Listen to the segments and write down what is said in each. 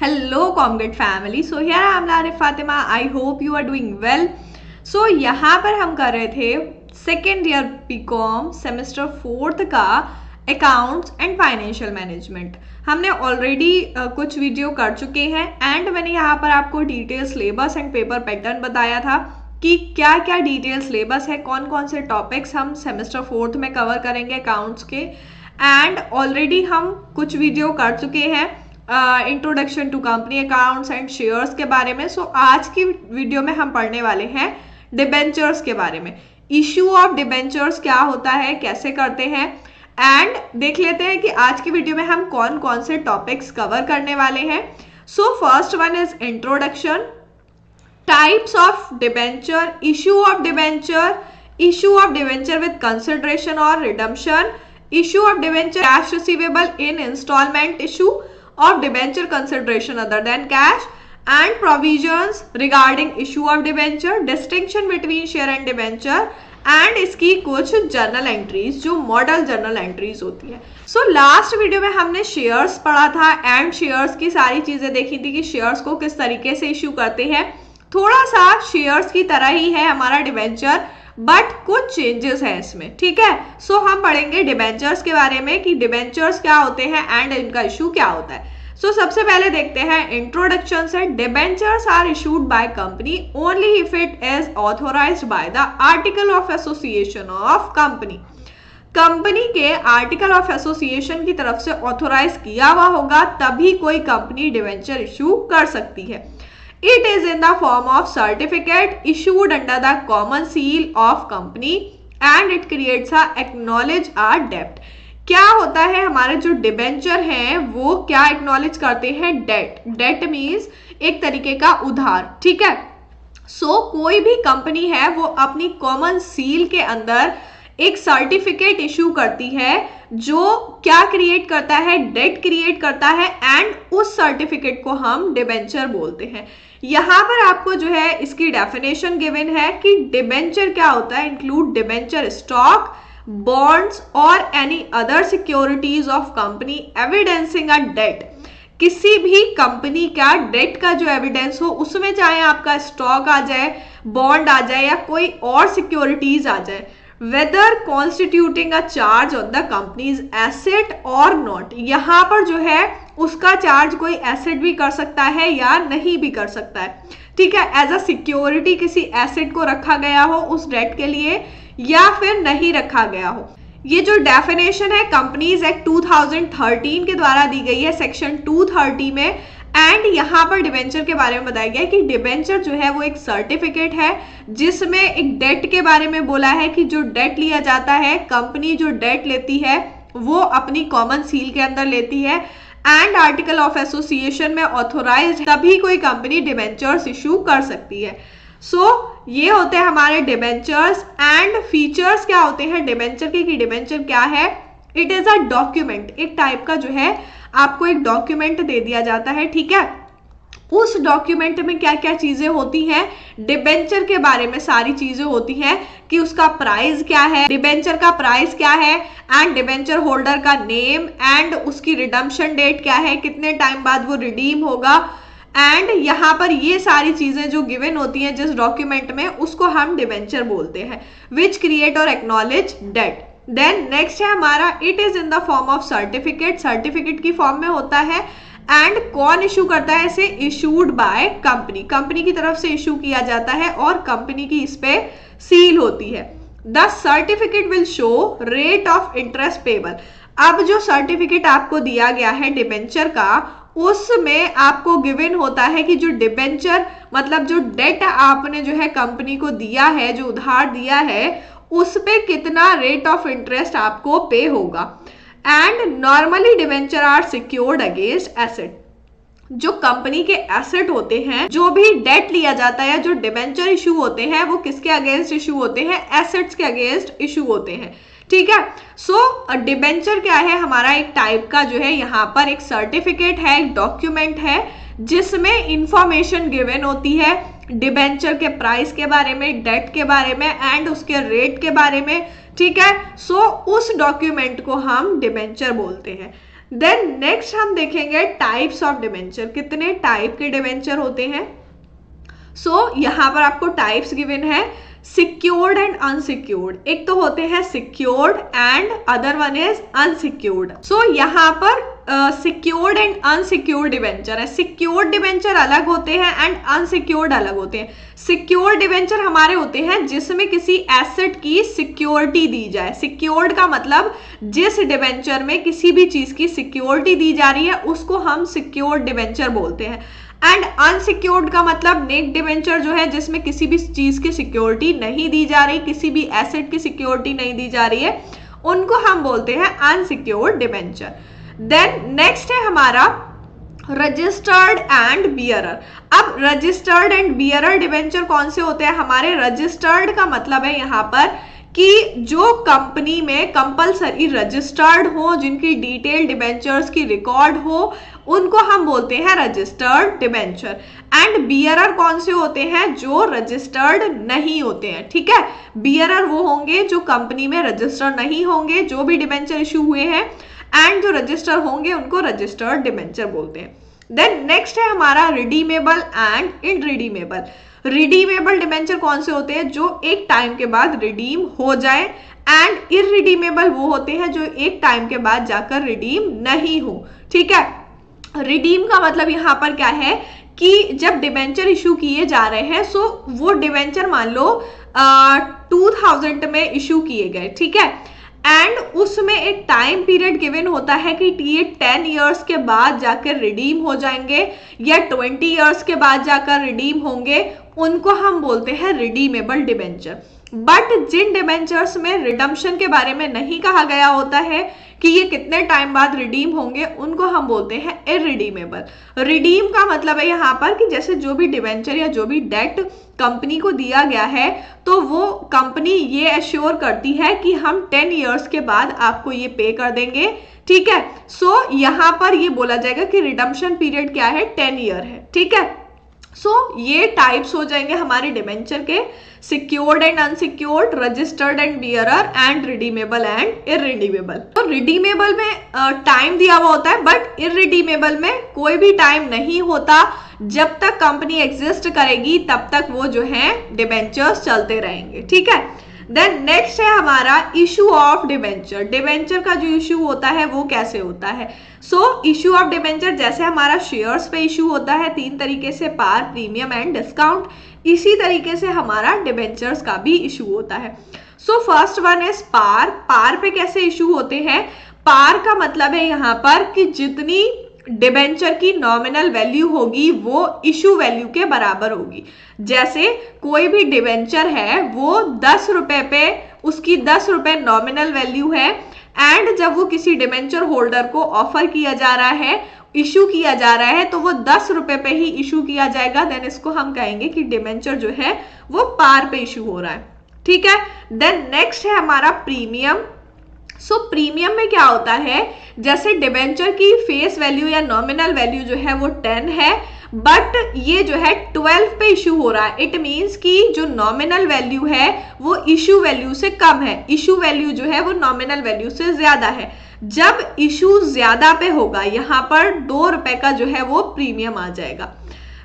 Hello Comgate family. So here I am Larif Fatima. I hope you are doing well. So यहाँ पर हम कर रहे थे सेकेंड ईयर बीकॉम सेमेस्टर 4 का अकाउंट्स एंड फाइनेंशियल मैनेजमेंट। हमने ऑलरेडी कुछ वीडियो कर चुके हैं एंड मैंने यहाँ पर आपको detail syllabus and paper pattern बताया था कि क्या क्या डिटेल सिलेबस है, कौन कौन से टॉपिक्स हम सेमेस्टर 4 में कवर करेंगे अकाउंट्स के। एंड ऑलरेडी हम कुछ वीडियो कर चुके हैं introduction to company accounts and shares के बारे में। सो आज की वीडियो में हम पढ़ने वाले हैं डिबेंचर्स के बारे में। इशू ऑफ डिबेंचर्स क्या होता है, कैसे करते हैं, एंड देख लेते हैं कि आज की वीडियो में हम कौन कौन से टॉपिक्स कवर करने वाले हैं। So first one is introduction, types of debenture, issue of debenture with consideration और redemption, issue of debenture cash receivable in instalment, issue of debenture consideration other than cash, and provisions regarding issue of debenture, distinction between share and debenture, and इसकी कुछ journal entries जो model journal entries होती है। So last video में हमने shares पढ़ा था and shares की सारी चीजें देखी थी कि शेयर्स को किस तरीके से इशू करते हैं। थोड़ा सा शेयर्स की तरह ही है हमारा डिबेंचर, बट कुछ चेंजेस है इसमें, ठीक है। सो हम पढ़ेंगे डिबेंचर्स के बारे में कि डिबेंचर्स क्या होते हैं एंड इनका इशू क्या होता है। सो सबसे पहले देखते हैं इंट्रोडक्शन से। Debentures are issued by company only if it is authorized by the article of association of company. Company के आर्टिकल ऑफ एसोसिएशन की तरफ से ऑथोराइज किया हुआ होगा तभी कोई कंपनी डिबेंचर इशू कर सकती है। It is in the form of certificate issued under the common seal of company and it creates a acknowledge a debt। क्या होता है, हमारे जो डिबेंचर हैं वो क्या एक्नॉलेज करते हैं, डेट। डेट मीन्स एक तरीके का उधार, ठीक है। सो कोई भी कंपनी है वो अपनी कॉमन सील के अंदर एक सर्टिफिकेट इशू करती है जो क्या क्रिएट करता है, डेट क्रिएट करता है एंड उस सर्टिफिकेट को हम डिबेंचर बोलते हैं। यहाँ पर आपको जो है इसकी डेफिनेशन गिवन है कि डिबेंचर क्या होता है, इंक्लूड डिबेंचर स्टॉक, बॉन्ड्स और any other securities of company evidencing a debt. किसी भी कंपनी का डेट का जो एविडेंस हो उसमें चाहे आपका स्टॉक आ जाए, बॉन्ड आ जाए या कोई और सिक्योरिटीज आ जाए, whether constituting a charge on the company's asset और नॉट। यहाँ पर जो है उसका चार्ज कोई एसेट भी कर सकता है या नहीं भी कर सकता है, ठीक है। एज अ सिक्योरिटी किसी एसेट को रखा गया हो उस डेट के लिए या फिर नहीं रखा गया हो। ये जो डेफिनेशन है कंपनीज एक्ट 2013 के द्वारा दी गई है सेक्शन 230 में। एंड यहाँ पर डिबेंचर के बारे में बताया गया है कि डिबेंचर जो है वो एक सर्टिफिकेट है जिसमें एक डेट के बारे में बोला है कि जो डेट लिया जाता है, कंपनी जो डेट लेती है वो अपनी कॉमन सील के अंदर लेती है एंड आर्टिकल ऑफ एसोसिएशन में ऑथोराइज्ड तभी कोई कंपनी डिबेंचर्स इशू कर सकती है। सो ये होते हैं हमारे डिबेंचर्स एंड फीचर्स क्या होते हैं डिबेंचर के कि डिबेंचर क्या है, इट इज अ डॉक्यूमेंट, एक टाइप का जो है आपको एक डॉक्यूमेंट दे दिया जाता है, ठीक है। उस डॉक्यूमेंट में क्या क्या चीजें होती हैं, डिबेंचर के बारे में सारी चीजें होती हैं कि उसका प्राइस क्या है, डिबेंचर का प्राइस क्या है एंड डिबेंचर होल्डर का नेम एंड उसकी रिडम्पशन डेट क्या है, कितने टाइम बाद वो रिडीम होगा। एंड यहाँ पर ये सारी चीजें जो गिवन होती हैं जिस डॉक्यूमेंट में उसको हम डिबेंचर बोलते हैं, विच क्रिएट और एक्नॉलेज डेट। देन नेक्स्ट है हमारा it is in the form of certificate, certificate की फॉर्म में होता है एंड कौन इशू करता है इसे, इशूड बाय कंपनी, कंपनी की तरफ से इशू किया जाता है और कंपनी की इस पे सील होती है। The certificate will show rate of interest payable. अब जो सर्टिफिकेट आपको दिया गया है डिबेंचर का उसमें आपको गिवन होता है कि जो डिबेंचर मतलब जो डेट आपने जो है कंपनी को दिया है, जो उधार दिया है उस पे कितना रेट ऑफ इंटरेस्ट आपको पे होगा। And normally debenture are secured against asset. जो कंपनी के एसेट होते हैं, जो भी डेट लिया जाता है, जो डिबेंचर इशू होते हैं वो किसके अगेंस्ट इशू होते हैं, एसेट्स के अगेंस्ट इशू होते हैं, ठीक है। सो डिबेंचर क्या है, हमारा एक टाइप का जो है यहाँ पर एक सर्टिफिकेट है, एक डॉक्यूमेंट है जिसमें इंफॉर्मेशन गिवन होती है डिबेंचर के प्राइस के बारे में, डेट के बारे में एंड उसके रेट के बारे में, ठीक है। सो उस डॉक्यूमेंट को हम डिबेंचर बोलते हैं। देन नेक्स्ट हम देखेंगे टाइप्स ऑफ डिबेंचर, कितने टाइप के डिबेंचर होते हैं। सो यहाँ पर आपको टाइप्स गिवन है, सिक्योर्ड एंड अनसिक्योर्ड। एक तो होते हैं secured and other one is unsecured. So यहाँ पर सिक्योर्ड एंड अनसिक्योर्ड डिबेंचर है। सिक्योर्ड डिबेंचर अलग होते हैं एंड अनसिक्योर्ड अलग होते हैं। सिक्योर्ड डिबेंचर हमारे होते हैं जिसमें किसी एसेट की सिक्योरिटी दी जाए। सिक्योर्ड का मतलब जिस डिबेंचर में किसी भी चीज की सिक्योरिटी दी जा रही है उसको हम सिक्योर्ड डिबेंचर बोलते हैं। एंड अनसिक्योर्ड का मतलब नेक डिबेंचर जो है जिसमें किसी भी चीज की सिक्योरिटी नहीं दी जा रही, किसी भी एसेट की सिक्योरिटी नहीं दी जा रही है, उनको हम बोलते हैं अनसिक्योर्ड डिबेंचर। देन नेक्स्ट है हमारा रजिस्टर्ड एंड बियरर। अब रजिस्टर्ड एंड बियरर डिबेंचर कौन से होते हैं हमारे। रजिस्टर्ड का मतलब है यहाँ पर कि जो कंपनी में कंपलसरी रजिस्टर्ड हो, जिनकी डिटेल डिबेंचर्स की रिकॉर्ड हो, उनको हम बोलते हैं रजिस्टर्ड डिबेंचर। एंड बियरर कौन से होते हैं, जो रजिस्टर्ड नहीं होते हैं। ठीक है, बियरर वो होंगे जो कंपनी में रजिस्टर्ड नहीं होंगे, जो भी डिबेंचर इशू हुए हैं, एंड जो रजिस्टर होंगे उनको रजिस्टर्ड डिबेंचर बोलते हैं। देन नेक्स्ट है हमारा रिडीमेबल एंड इनरिडीमेबल। रिडीमेबल डिबेंचर कौन से होते हैं, जो एक टाइम के बाद रिडीम हो जाए, एंड इररिडीमेबल वो होते हैं जो एक टाइम के बाद जाकर रिडीम नहीं हो। ठीक है, रिडीम का मतलब यहाँ पर क्या है कि जब डिबेंचर इशू किए जा रहे हैं, सो वो डिबेंचर मान लो 2000 में इशू किए गए। ठीक है, एंड उसमें एक टाइम पीरियड गिवन होता है कि ये 10 इयर्स के बाद जाकर रिडीम हो जाएंगे या 20 इयर्स के बाद जाकर रिडीम होंगे, उनको हम बोलते हैं रिडीमेबल डिबेंचर। बट जिन डिबेंचर्स में रिडम्पशन के बारे में नहीं कहा गया होता है कि ये कितने टाइम बाद रिडीम होंगे, उनको हम बोलते हैं इररिडीमेबल। रिडीम का मतलब है यहाँ पर कि जैसे जो भी डिबेंचर या जो भी डेट कंपनी को दिया गया है, तो वो कंपनी ये एश्योर करती है कि हम 10 इयर्स के बाद आपको ये पे कर देंगे। ठीक है, सो यहाँ पर ये बोला जाएगा कि रिडम्पशन पीरियड क्या है, 10 ईयर है। ठीक है, सो ये टाइप्स हो जाएंगे हमारे डिबेंचर के, secured and unsecured, registered and bearer, and redeemable and irredeemable. तो रिडीमेबल में टाइम दिया हुआ होता है, बट इररिडीमेबल में कोई भी टाइम नहीं होता। जब तक कंपनी एग्जिस्ट करेगी तब तक वो जो है डिबेंचर्स चलते रहेंगे। ठीक है, देन नेक्स्ट है हमारा इशू ऑफ डिबेंचर। डिबेंचर का जो इशू होता है वो कैसे होता है। सो इशू ऑफ डिबेंचर जैसे हमारा शेयर्स पे इशू होता है 3 तरीके से, पार, प्रीमियम एंड डिस्काउंट, इसी तरीके से हमारा डिबेंचर्स का भी इशू होता है। सो फर्स्ट वन इज पार। पार पे कैसे इशू होते हैं, पार का मतलब है यहाँ पर कि जितनी डिबेंचर की नॉमिनल वैल्यू होगी वो इशू वैल्यू के बराबर होगी। जैसे कोई भी डिबेंचर है वो 10 रुपए पे, उसकी 10 रुपए नॉमिनल वैल्यू है, एंड जब वो किसी डिबेंचर होल्डर को ऑफर किया जा रहा है, इशू किया जा रहा है, तो वो 10 रुपए पे ही इशू किया जाएगा। देन इसको हम कहेंगे कि डिबेंचर जो है वो पार पे इशू हो रहा है। ठीक है, देन नेक्स्ट है हमारा प्रीमियम। सो प्रीमियम में क्या होता है, जैसे डिबेंचर की फेस वैल्यू या नॉमिनल वैल्यू जो है वो 10 है, बट ये जो है 12 पे इशू हो रहा है। इट मीन्स कि जो नॉमिनल वैल्यू है वो इशू वैल्यू से कम है, इशू वैल्यू जो है वो नॉमिनल वैल्यू से ज्यादा है। जब इशू ज्यादा पे होगा, यहाँ पर 2 रुपए का जो है वो प्रीमियम आ जाएगा।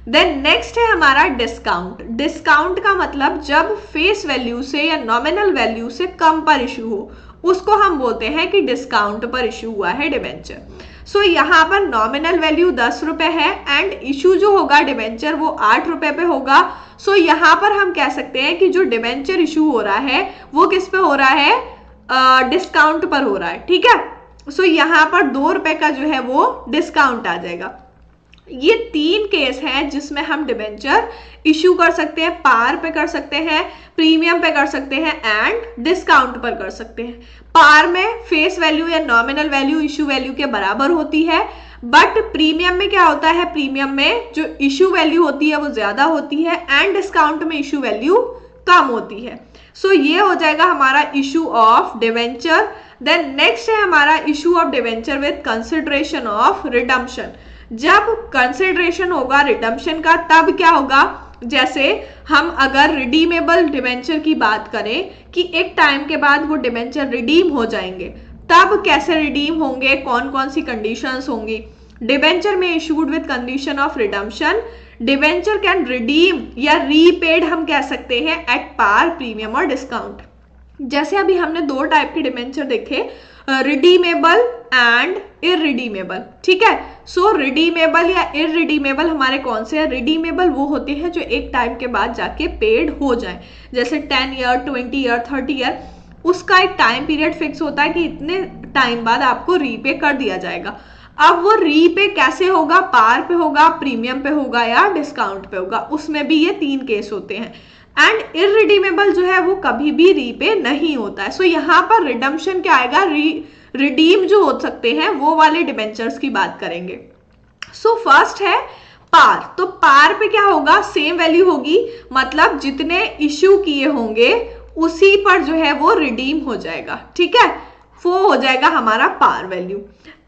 देन नेक्स्ट है हमारा डिस्काउंट। डिस्काउंट का मतलब जब फेस वैल्यू से या नॉमिनल वैल्यू से कम पर इशू हो, उसको हम बोलते हैं कि डिस्काउंट पर इशू हुआ है डिबेंचर। सो यहाँ पर नॉमिनल वैल्यू 10 रुपए है एंड इशू जो होगा डिबेंचर वो 8 रुपए पे होगा। सो यहाँ पर हम कह सकते हैं कि जो डिबेंचर इशू हो रहा है वो किस पे हो रहा है, डिस्काउंट पर हो रहा है। ठीक है, सो यहाँ पर 2 रुपए का जो है वो डिस्काउंट आ जाएगा। ये 3 केस हैं जिसमें हम डिबेंचर इशू कर सकते हैं, पार पे कर सकते हैं, प्रीमियम पे कर सकते हैं, एंड डिस्काउंट पर कर सकते हैं। पार में फेस वैल्यू या नॉमिनल वैल्यू इशू वैल्यू के बराबर होती है, बट प्रीमियम में क्या होता है, प्रीमियम में जो इशू वैल्यू होती है वो ज्यादा होती है, एंड डिस्काउंट में इशू वैल्यू कम होती है। सो ये हो जाएगा हमारा issue of debenture. Then next है हमारा issue of debenture with consideration of redemption. जब कंसिडरेशन होगा रिडम्पशन का तब क्या होगा, जैसे हम अगर रिडीमेबल डिबेंचर की बात करें कि एक टाइम के बाद वो डिबेंचर रिडीम हो जाएंगे, तब कैसे रिडीम होंगे, कौन कौन सी कंडीशंस होंगी। डिबेंचर में issued with condition of redemption, debenture can redeem या रीपेड हम कह सकते हैं एट पार, प्रीमियम और डिस्काउंट। जैसे अभी हमने दो टाइप के डिबेंचर देखे, रिडीमेबल एंड इररिडीमेबल, ठीक है। सो रिडीमेबल या इररिडीमेबल हमारे कौन से हैं? रिडीमेबल वो होते हैं जो एक टाइम के बाद जाके पेड हो जाए, जैसे 10 ईयर, 20 ईयर, 30 ईयर, उसका एक टाइम पीरियड फिक्स होता है कि इतने टाइम बाद आपको रीपे कर दिया जाएगा। अब वो रीपे कैसे होगा? पार पे होगा, प्रीमियम पे होगा या डिस्काउंट पे होगा, उसमें भी ये 3 केस होते हैं। एंड इररिडीमेबल जो है वो कभी भी रीपे नहीं होता है। सो यहाँ पर रिडम्पशन क्या आएगा? रिडीम जो हो सकते हैं वो वाले डिबेंचर्स की बात करेंगे। सो फर्स्ट है पार। तो पार पे क्या होगा? सेम वैल्यू होगी, मतलब जितने इश्यू किए होंगे उसी पर जो है वो रिडीम हो जाएगा, ठीक है, वो हो जाएगा हमारा पार वैल्यू।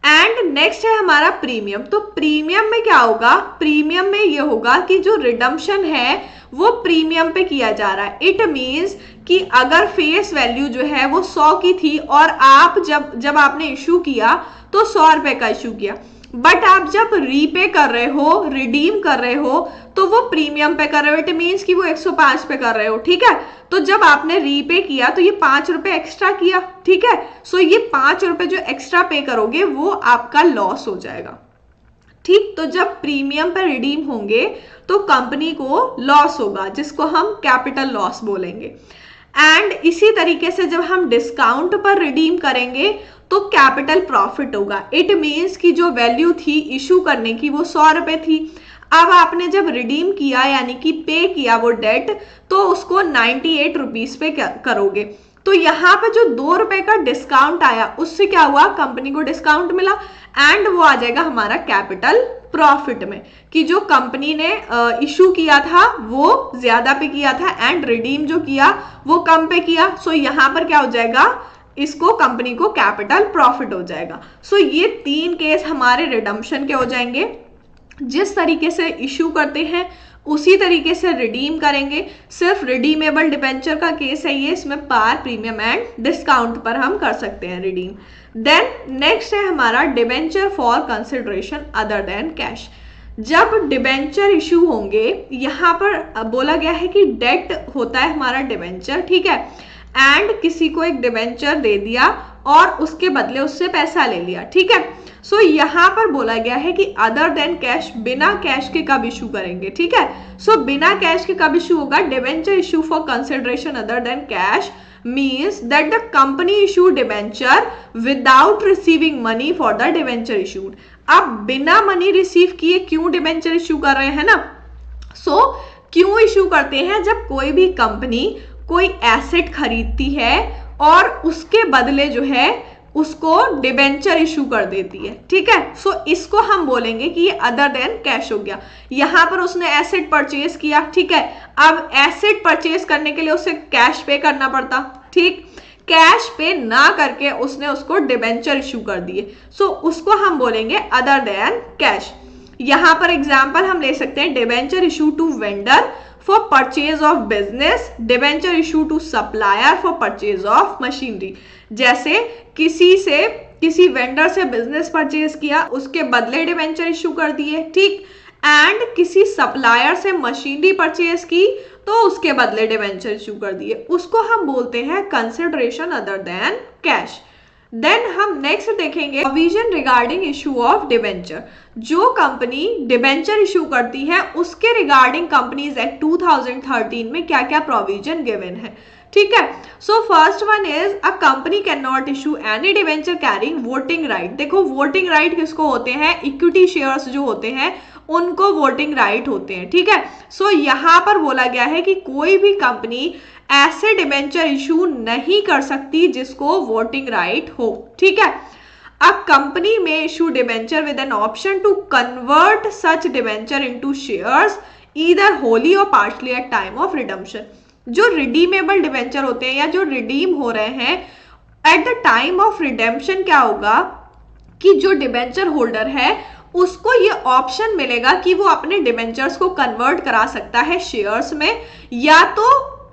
एंड नेक्स्ट है हमारा प्रीमियम। तो प्रीमियम में क्या होगा? प्रीमियम में ये होगा कि जो रिडम्पशन है वो प्रीमियम पे किया जा रहा है। इट मीन्स कि अगर फेस वैल्यू जो है वो 100 की थी और आप जब आपने इशू किया तो 100 रुपए का इशू किया, बट आप जब रीपे कर रहे हो, रिडीम कर रहे हो, तो वो प्रीमियम पे कर रहे हो। इट मीन्स कि वो 105 पे कर रहे हो, ठीक है। तो जब आपने रीपे किया तो ये 5 रुपए एक्स्ट्रा किया, ठीक है। सो ये 5 रुपए जो एक्स्ट्रा पे करोगे वो आपका लॉस हो जाएगा, ठीक। तो जब प्रीमियम पर रिडीम होंगे तो कंपनी को लॉस होगा, जिसको हम कैपिटल लॉस बोलेंगे। एंड इसी तरीके से जब हम डिस्काउंट पर रिडीम करेंगे तो कैपिटल प्रॉफिट होगा। इट मीन्स कि जो वैल्यू थी इशू करने की वो 100 रुपए थी, अब आपने जब रिडीम किया यानी कि पे किया वो डेट, तो उसको 98 रुपीज पे करोगे। तो यहाँ पे जो 2 रुपए का डिस्काउंट आया उससे क्या हुआ? कंपनी को डिस्काउंट मिला एंड वो आ जाएगा हमारा कैपिटल प्रॉफिट में, कि जो कंपनी ने इशू किया था वो ज्यादा पे किया था एंड रिडीम जो किया वो कम पे किया। सो यहाँ पर क्या हो जाएगा? इसको कंपनी को कैपिटल प्रॉफिट हो जाएगा। सो ये 3 केस हमारे रिडम्पशन के हो जाएंगे। जिस तरीके से इशू करते हैं उसी तरीके से रिडीम करेंगे। सिर्फ रिडीमेबल डिबेंचर का केस है ये, इसमें पार, प्रीमियम एंड डिस्काउंट पर हम कर सकते हैं रिडीम। देन नेक्स्ट है हमारा debenture for consideration other than cash. जब डिबेंचर इशू होंगे, यहाँ पर बोला गया है कि डेट होता है हमारा डिबेंचर, ठीक है, एंड किसी को एक डिबेंचर दे दिया और उसके बदले उससे पैसा ले लिया, ठीक है। सो यहाँ पर बोला गया है कि अदर देन कैश, बिना कैश के कब इशू करेंगे, ठीक है। सो बिना कैश के कब इशू होगा? Debenture issue for consideration other than cash means that the company issued debenture without receiving money for the debenture issued। अब बिना मनी रिसीव किए क्यों डिबेंचर इशू कर रहे हैं ना? क्यों इशू करते हैं? जब कोई भी कंपनी कोई एसेट खरीदती है और उसके बदले जो है उसको डिबेंचर इशू कर देती है, ठीक है। इसको हम बोलेंगे कि ये अदर देन कैश हो गया। यहां पर उसने एसेट परचेज किया, ठीक है, अब एसेट परचेज करने के लिए उसे कैश पे करना पड़ता, ठीक, कैश पे ना करके उसने उसको डिबेंचर इशू कर दिए, उसको हम बोलेंगे अदर देन कैश। यहां पर एग्जांपल हम ले सकते हैं debenture issue to vendor for purchase of business, debenture issue to supplier for purchase of machinery. जैसे किसी वेंडर से बिजनेस परचेज किया, उसके बदले डिबेंचर इशू कर दिए, ठीक, एंड किसी सप्लायर से मशीनरी परचेज की तो उसके बदले डिबेंचर इशू कर दिए, उसको हम बोलते हैं consideration other than cash. Then हम नेक्स्ट देखेंगे provision regarding issue of debenture. जो कंपनी डिबेंचर इशू करती है उसके रिगार्डिंग कंपनीज एक्ट 2013 में क्या क्या प्रोविजन गिवन है, ठीक है। First one is a company can not issue any debenture carrying voting right. देखो वोटिंग राइट किसको होते हैं? इक्विटी शेयर्स जो होते हैं उनको वोटिंग राइट होते हैं, ठीक है। यहां पर बोला गया है कि कोई भी कंपनी ऐसे डिबेंचर इशू नहीं कर सकती जिसको वोटिंग राइट हो, ठीक है। अ कंपनी में issue debenture with an option to convert such debenture into shares either wholly or partially at time of redemption. जो रिडीमेबल डिबेंचर होते हैं या जो रिडीम हो रहे हैं at the time of redemption, क्या होगा कि जो डिबेंचर होल्डर है उसको ये ऑप्शन मिलेगा कि वो अपने डिबेंचर्स को कन्वर्ट करा सकता है शेयर्स में, या तो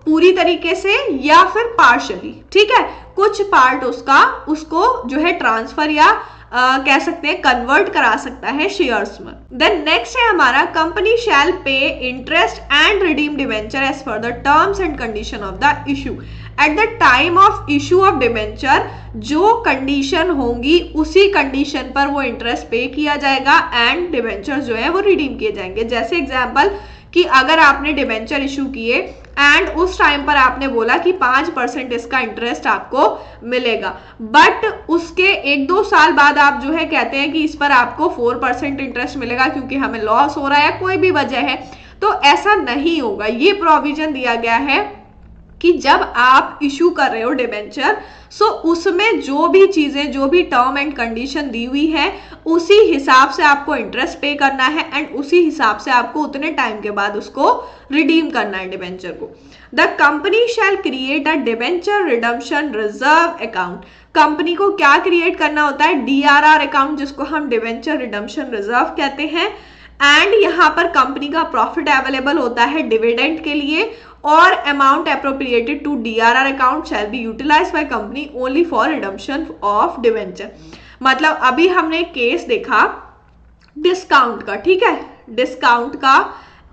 पूरी तरीके से या फिर पार्शली, ठीक है। कुछ पार्ट उसको जो है ट्रांसफर या कह सकते हैं कन्वर्ट करा सकता है शेयर्स में। देन नेक्स्ट है हमारा company shall pay interest and redeem debenture as per the terms and condition of the issue. At the time of issue of debenture जो कंडीशन होंगी उसी कंडीशन पर वो इंटरेस्ट पे किया जाएगा एंड डिवेंचर जो है वो रिडीम किए जाएंगे। जैसे एग्जाम्पल कि अगर आपने डिवेंचर इशू किए एंड उस टाइम पर आपने बोला कि 5% इसका इंटरेस्ट आपको मिलेगा, बट उसके 1-2 साल बाद आप जो है कहते हैं कि इस पर आपको 4% इंटरेस्ट मिलेगा क्योंकि हमें लॉस हो रहा है, कोई भी वजह है, तो ऐसा नहीं होगा। ये प्रोविजन दिया गया है कि जब आप इशू कर रहे हो डिबेंचर, सो उसमें जो भी चीजें, जो भी टर्म एंड कंडीशन दी हुई है उसी हिसाब से आपको इंटरेस्ट पे करना है एंड उसी हिसाब से आपको उतने टाइम के बाद उसको रिडीम करना है डिबेंचर को। The company shall create a debenture redemption reserve account. Company को क्या क्रिएट करना होता है? DRR अकाउंट, जिसको हम डिबेंचर रिडम्पशन रिजर्व कहते हैं। एंड यहाँ पर कंपनी का प्रॉफिट अवेलेबल होता है डिविडेंड के लिए और amount appropriated to DRR account shall be utilized by company only for redemption of debenture. मतलब अभी हमने केस देखा डिस्काउंट का, ठीक है, डिस्काउंट का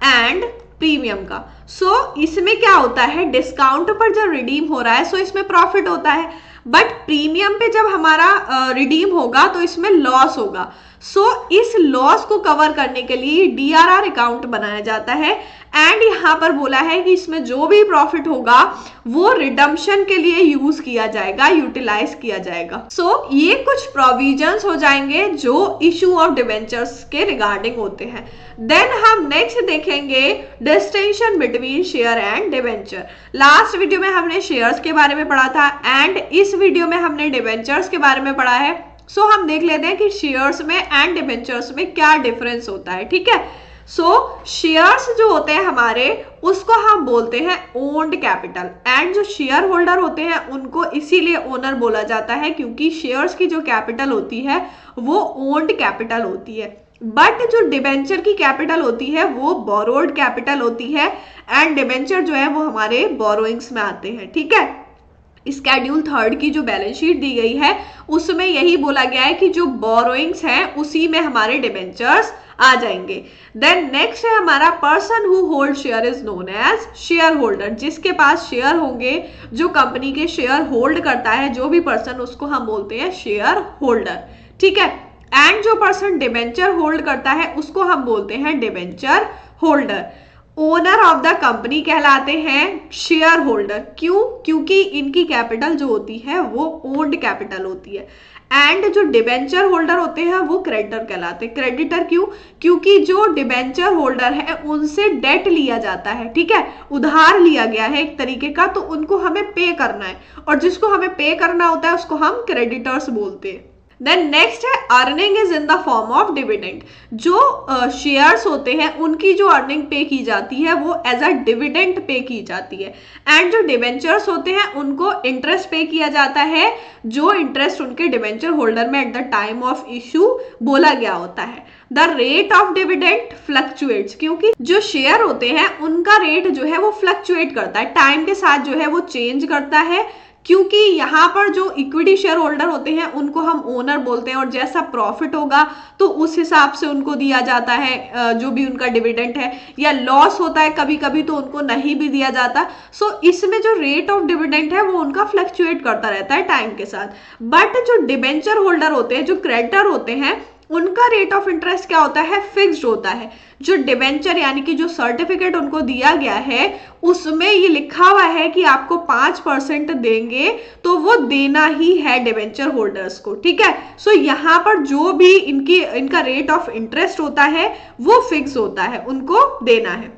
एंड प्रीमियम का। सो इसमें क्या होता है, डिस्काउंट पर जब रिडीम हो रहा है सो इसमें प्रॉफिट होता है, बट प्रीमियम पे जब हमारा रिडीम होगा तो इसमें लॉस होगा। सो इस लॉस को कवर करने के लिए DRR अकाउंट बनाया जाता है एंड यहाँ पर बोला है कि इसमें जो भी प्रॉफिट होगा वो रिडम्पशन के लिए यूज किया जाएगा, यूटिलाइज किया जाएगा। सो ये कुछ प्रोविजंस हो जाएंगे जो इशू ऑफ डिवेंचर्स के रिगार्डिंग होते हैं। देन हम नेक्स्ट देखेंगे distinction between share and debenture. Last video में हमने शेयर्स के बारे में पढ़ा था एंड इस वीडियो में हमने डिवेंचर्स के बारे में पढ़ा है। सो हम देख लेते हैं कि शेयर्स में एंड डिवेंचर्स में क्या डिफरेंस होता है, ठीक है। सो शेयर्स जो होते हैं हमारे उसको हम बोलते हैं ओन्ड कैपिटल एंड जो शेयर होल्डर होते हैं उनको इसीलिए ओनर बोला जाता है क्योंकि शेयर्स की जो कैपिटल होती है वो ओन्ड कैपिटल होती है, बट जो डिबेंचर की कैपिटल होती है वो बोरोड कैपिटल होती है एंड डिबेंचर जो है वो हमारे बोरोइंग्स में आते हैं, ठीक है। स्केड्यूल 3 की जो बैलेंस शीट दी गई है उसमें यही बोला गया है कि जो बोरोइंग्स हैं उसी में हमारे डिबेंचर्स आ जाएंगे। देन नेक्स्ट है हमारा person who hold share is known as share holder. जिसके पास शेयर होंगे, जो कंपनी के शेयर होल्ड करता है जो भी पर्सन, उसको हम बोलते हैं शेयर होल्डर, ठीक है। एंड जो पर्सन डिबेंचर होल्ड करता है उसको हम बोलते हैं debenture holder. Owner of the company कहलाते हैं शेयर होल्डर। क्यों? क्योंकि इनकी कैपिटल जो होती है वो ओन्ड कैपिटल होती है एंड जो डिबेंचर होल्डर होते हैं वो क्रेडिटर कहलाते हैं। क्रेडिटर क्यों? क्योंकि जो डिबेंचर होल्डर है उनसे डेट लिया जाता है, ठीक है, उधार लिया गया है एक तरीके का, तो उनको हमें पे करना है और जिसको हमें पे करना होता है उसको हम क्रेडिटर्स बोलते हैं। देन नेक्स्ट है earning is in the form of dividend. जो शेयर्स होते हैं उनकी जो अर्निंग पे की जाती है वो एज अ डिविडेंड पे की जाती है एंड जो डिवेंचर्स होते हैं उनको इंटरेस्ट पे किया जाता है, जो इंटरेस्ट उनके डिवेंचर होल्डर में eight the time of issue बोला गया होता है। The rate of dividend fluctuates, क्योंकि जो शेयर होते हैं उनका रेट जो है वो फ्लक्चुएट करता है, टाइम के साथ जो है वो चेंज करता है, क्योंकि यहाँ पर जो इक्विटी शेयर होल्डर होते हैं उनको हम ओनर बोलते हैं और जैसा प्रॉफिट होगा तो उस हिसाब से उनको दिया जाता है जो भी उनका डिविडेंड है, या लॉस होता है कभी कभी तो उनको नहीं भी दिया जाता। सो इसमें जो रेट ऑफ डिविडेंड है वो उनका फ्लक्चुएट करता रहता है टाइम के साथ। बट जो डिबेंचर होल्डर होते हैं, जो क्रेडिटर होते हैं, उनका रेट ऑफ इंटरेस्ट क्या होता है? फिक्स्ड होता है। जो डिबेंचर यानी कि जो सर्टिफिकेट उनको दिया गया है उसमें ये लिखा हुआ है कि आपको 5% देंगे तो वो देना ही है डिबेंचर होल्डर्स को, ठीक है। सो यहाँ पर जो भी इनका रेट ऑफ इंटरेस्ट होता है वो फिक्स होता है, उनको देना है।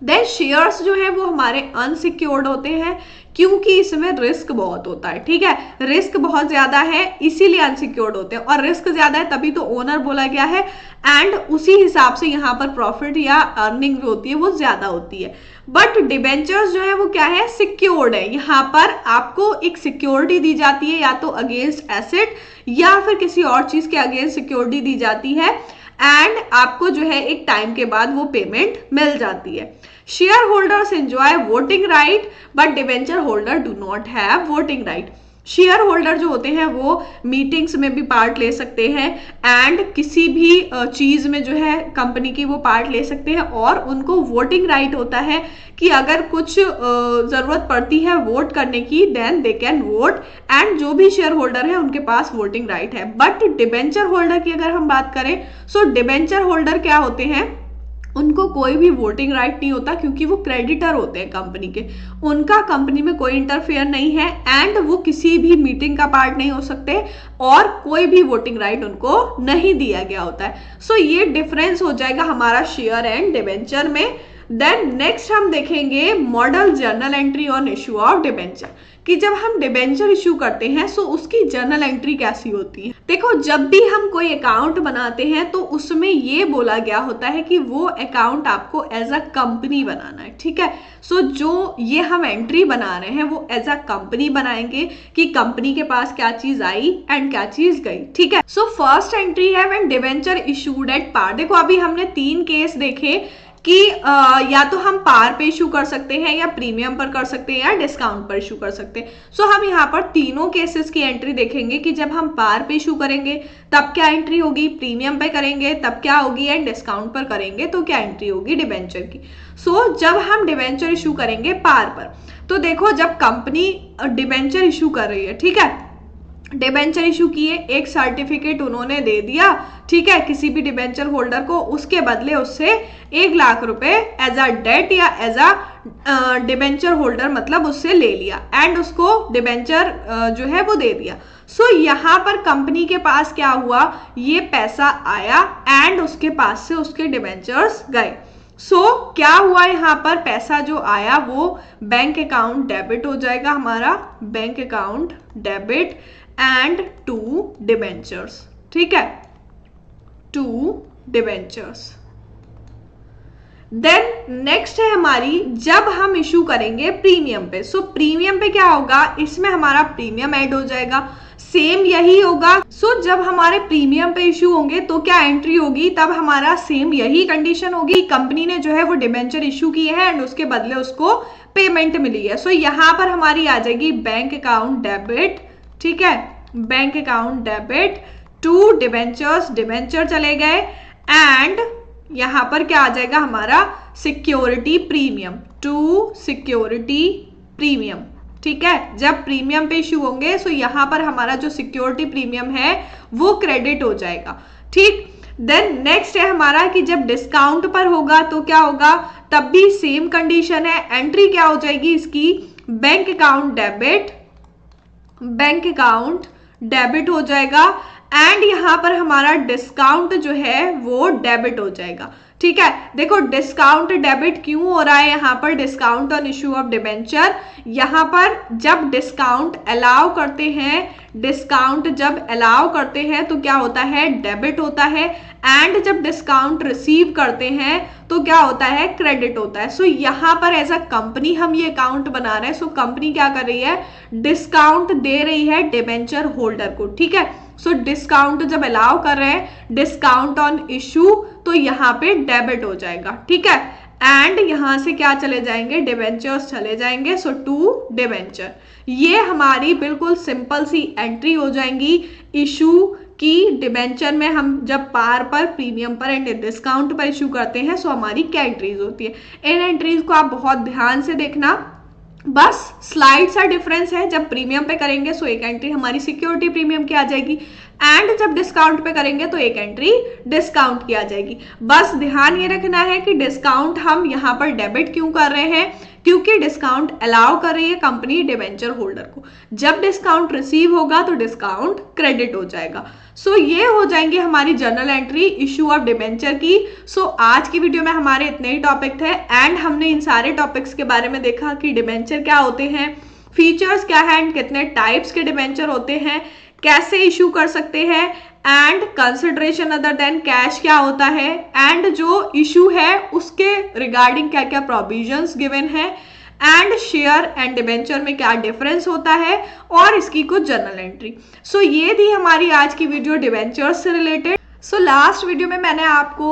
देन शेयर्स जो है वो हमारे अनसिक्योर्ड होते हैं क्योंकि इसमें रिस्क बहुत होता है, ठीक है, रिस्क बहुत ज्यादा है इसीलिए अनसिक्योर्ड होते हैं और रिस्क ज्यादा है तभी तो ओनर बोला गया है एंड उसी हिसाब से यहाँ पर प्रॉफिट या अर्निंग जो होती है वो ज्यादा होती है। बट डिबेंचर्स जो है वो क्या है? सिक्योर्ड है। यहाँ पर आपको एक सिक्योरिटी दी जाती है, या तो अगेंस्ट एसेट या फिर किसी और चीज के अगेंस्ट सिक्योरिटी दी जाती है एंड आपको जो है एक टाइम के बाद वो पेमेंट मिल जाती है। Share holders enjoy voting right but debenture holder do not have voting right. Share holder जो होते हैं वो मीटिंग्स में भी पार्ट ले सकते हैं एंड किसी भी चीज में जो है कंपनी की वो पार्ट ले सकते हैं, और उनको वोटिंग राइट होता है कि अगर कुछ जरूरत पड़ती है वोट करने की then they can vote, and जो भी शेयर होल्डर है उनके पास वोटिंग राइट है। बट डिबेंचर होल्डर की अगर हम बात करें, सो डिबेंचर होल्डर क्या होते हैं, उनको कोई भी वोटिंग राइट नहीं होता क्योंकि वो क्रेडिटर होते हैं कंपनी के, उनका कंपनी में कोई इंटरफेयर नहीं है एंड वो किसी भी मीटिंग का पार्ट नहीं हो सकते और कोई भी वोटिंग राइट उनको नहीं दिया गया होता है। सो ये डिफरेंस हो जाएगा हमारा शेयर एंड डिबेंचर में। देन नेक्स्ट हम देखेंगे model journal entry on issue of debenture, कि जब हम डिबेंचर इशू करते हैं सो उसकी जर्नल एंट्री कैसी होती है। देखो, जब भी हम कोई अकाउंट बनाते हैं तो उसमें ये बोला गया होता है कि वो अकाउंट आपको एज अ कंपनी बनाना है, ठीक है। सो जो ये हम एंट्री बना रहे हैं वो एज अ कंपनी बनाएंगे कि कंपनी के पास क्या चीज आई एंड क्या चीज गई, ठीक है। सो फर्स्ट एंट्री है when debenture issued at par. देखो, अभी हमने 3 केस देखे कि या तो हम पार पे इशू कर सकते हैं या प्रीमियम पर कर सकते हैं या डिस्काउंट पर इशू कर सकते हैं। सो हम यहाँ पर तीनों केसेस की एंट्री देखेंगे कि जब हम पार पे इशू करेंगे तब क्या एंट्री होगी, प्रीमियम पे करेंगे तब क्या होगी, एंड डिस्काउंट पर करेंगे तो क्या एंट्री होगी डिबेंचर की। सो जब हम डिबेंचर इशू करेंगे पार पर, तो देखो जब कंपनी डिबेंचर इशू कर रही है, ठीक है, डिबेंचर इशू किए, एक सर्टिफिकेट उन्होंने दे दिया, ठीक है, किसी भी डिबेंचर होल्डर को, उसके बदले उससे 1 लाख रुपए एज अ डेट या एज अ डिबेंचर होल्डर मतलब उससे ले लिया एंड उसको डिबेंचर जो है वो दे दिया। सो यहाँ पर कंपनी के पास क्या हुआ, ये पैसा आया एंड उसके पास से उसके डिबेंचर्स गए। सो क्या हुआ, यहाँ पर पैसा जो आया वो बैंक अकाउंट डेबिट हो जाएगा हमारा, bank account debit and to debentures, ठीक है, टू डिबेंचर्स। देन नेक्स्ट है हमारी जब हम इशू करेंगे प्रीमियम पे। सो प्रीमियम पे क्या होगा, इसमें हमारा प्रीमियम ऐड हो जाएगा, सेम यही होगा। सो जब हमारे प्रीमियम पे इशू होंगे तो क्या एंट्री होगी, तब हमारा सेम यही कंडीशन होगी, कंपनी ने जो है वो डिबेंचर इशू किए हैं एंड उसके बदले उसको पेमेंट मिली है। सो यहाँ पर हमारी आ जाएगी बैंक अकाउंट डेबिट, ठीक है, bank account debit to debentures, debenture चले गए एंड यहां पर क्या आ जाएगा हमारा security premium, to security premium, ठीक है। जब प्रीमियम पे इशू होंगे सो यहां पर हमारा जो सिक्योरिटी प्रीमियम है वो क्रेडिट हो जाएगा, ठीक। देन नेक्स्ट है हमारा कि जब डिस्काउंट पर होगा तो क्या होगा, तब भी सेम कंडीशन है, एंट्री क्या हो जाएगी इसकी, bank account debit, bank account debit हो जाएगा एंड यहां पर हमारा डिस्काउंट जो है वो डेबिट हो जाएगा, ठीक है। देखो डिस्काउंट डेबिट क्यों हो रहा है यहाँ पर, discount on issue of debenture, यहाँ पर जब डिस्काउंट अलाउ करते हैं, डिस्काउंट जब अलाउ करते हैं तो क्या होता है, डेबिट होता है एंड जब डिस्काउंट रिसीव करते हैं तो क्या होता है, क्रेडिट होता है। सो यहाँ पर एज अ कंपनी हम ये अकाउंट बना रहे हैं। सो कंपनी क्या कर रही है, डिस्काउंट दे रही है डिबेंचर होल्डर को, ठीक है। सो डिस्काउंट जब अलाउ कर रहे हैं, डिस्काउंट ऑन इशू, तो यहाँ पे डेबिट हो जाएगा, ठीक है, एंड यहां से क्या चले जाएंगे, डिबेंचर्स चले जाएंगे, सो टू डिबेंचर। ये हमारी बिल्कुल सिंपल सी एंट्री हो जाएंगी इशू की डिबेंचर में। हम जब पार पर, प्रीमियम पर एंड डिस्काउंट पर इशू करते हैं सो हमारी क्या एंट्रीज होती है। इन एंट्रीज को आप बहुत ध्यान से देखना, बस स्लाइड सा डिफरेंस है, जब प्रीमियम पे करेंगे सो एक एंट्री हमारी सिक्योरिटी प्रीमियम की आ जाएगी एंड जब डिस्काउंट पे करेंगे तो एक एंट्री डिस्काउंट की आ जाएगी। बस ध्यान ये रखना है कि डिस्काउंट हम यहाँ पर डेबिट क्यों कर रहे हैं, क्योंकि डिस्काउंट अलाउ कर रही है कंपनी डिबेंचर होल्डर को, जब डिस्काउंट रिसीव होगा तो डिस्काउंट क्रेडिट हो जाएगा। सो ये हो जाएंगे हमारी journal entry issue of debenture की। सो आज की वीडियो में हमारे इतने ही टॉपिक थे एंड हमने इन सारे टॉपिक्स के बारे में देखा कि डिबेंचर क्या होते हैं, फीचर्स क्या है एंड कितने टाइप्स के डिबेंचर होते हैं, कैसे इशू कर सकते हैं and consideration other than cash क्या होता है एंड जो इशू है उसके रिगार्डिंग क्या क्या प्रोविजंस गिवन है एंड शेयर एंड डिबेंचर में क्या डिफरेंस होता है और इसकी कुछ जर्नल एंट्री। सो ये थी हमारी आज की वीडियो डिबेंचर्स से रिलेटेड। सो लास्ट वीडियो में मैंने आपको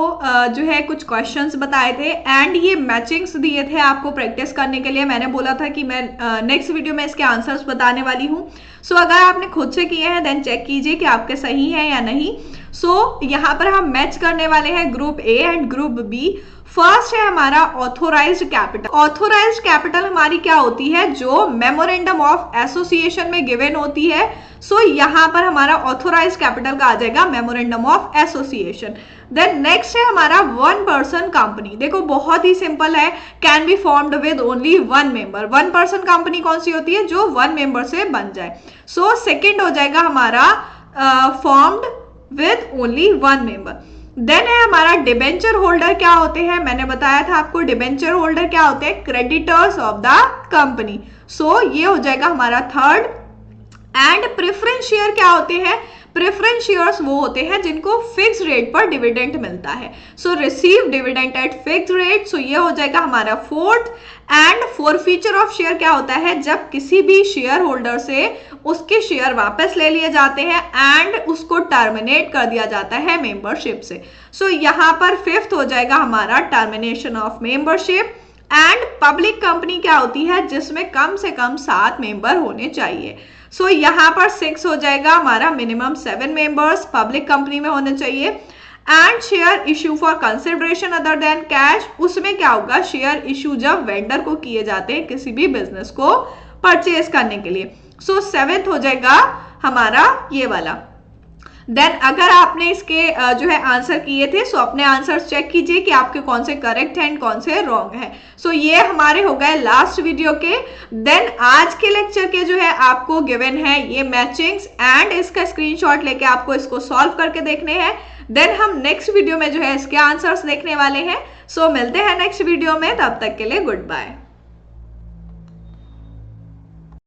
जो है कुछ क्वेश्चंस बताए थे एंड ये मैचिंग्स दिए थे आपको प्रैक्टिस करने के लिए। मैंने बोला था कि मैं नेक्स्ट वीडियो में इसके आंसर्स बताने वाली हूँ। सो अगर आपने खुद से किए हैं देन चेक कीजिए कि आपके सही है या नहीं। सो यहाँ पर हम मैच करने वाले हैं group A and group B. First है हमारा ऑथोराइज्ड कैपिटल। ऑथोराइज्ड कैपिटल हमारी क्या होती है, जो मेमोरेंडम ऑफ एसोसिएशन में गिवन होती है। सो यहाँ पर हमारा ऑथोराइज्ड कैपिटल का आ जाएगा memorandum of association. Then next है हमारा वन पर्सन कंपनी। देखो बहुत ही सिंपल है, can be formed with only one member. One person company कौन सी होती है, जो वन मेंबर से बन जाए। सो सेकेंड हो जाएगा हमारा formed with only one member. Then है हमारा डिबेंचर होल्डर। क्या होते हैं, मैंने बताया था आपको डिबेंचर होल्डर क्या होते हैं, क्रेडिटर्स ऑफ द कंपनी। सो ये हो जाएगा हमारा थर्ड। एंड प्रेफरेंस शेयर क्या होते हैं, प्रेफरेंस शेयर्स वो होते हैं जिनको फिक्स रेट पर डिविडेंड मिलता है। So receive dividend at fix rate. So ये हो जाएगा हमारा fourth. And forfeiture of share क्या होता है, जब किसी भी शेयर होल्डर से उसके शेयर वापस ले लिए जाते हैं एंड उसको टर्मिनेट कर दिया जाता है मेंबरशिप से। सो यहाँ पर फिफ्थ हो जाएगा हमारा termination of membership. And public company क्या होती है, जिसमें कम से कम 7 मेंबर होने चाहिए। सो यहाँ पर 6 हो जाएगा हमारा मिनिमम 7 मेंबर्स पब्लिक कंपनी में होने चाहिए। And share issue for consideration other than cash. उसमें क्या होगा, शेयर इशू जब वेंडर को किए जाते हैं किसी भी बिजनेस को परचेज करने के लिए। सो 7th हो जाएगा हमारा ये वाला। देन अगर आपने इसके जो है आंसर किए थे, सो अपने आंसर्स चेक कीजिए कि आपके कौन से करेक्ट हैं कौन से रॉन्ग है। सो ये हमारे हो गए लास्ट वीडियो के। देन आज के लेक्चर के जो है आपको गिवन है ये मैचिंग्स एंड इसका स्क्रीनशॉट लेके आपको इसको सॉल्व करके देखने हैं। देन हम नेक्स्ट वीडियो में जो है इसके आंसर्स देखने वाले हैं। सो मिलते हैं नेक्स्ट वीडियो में, तब तक के लिए गुड बाय।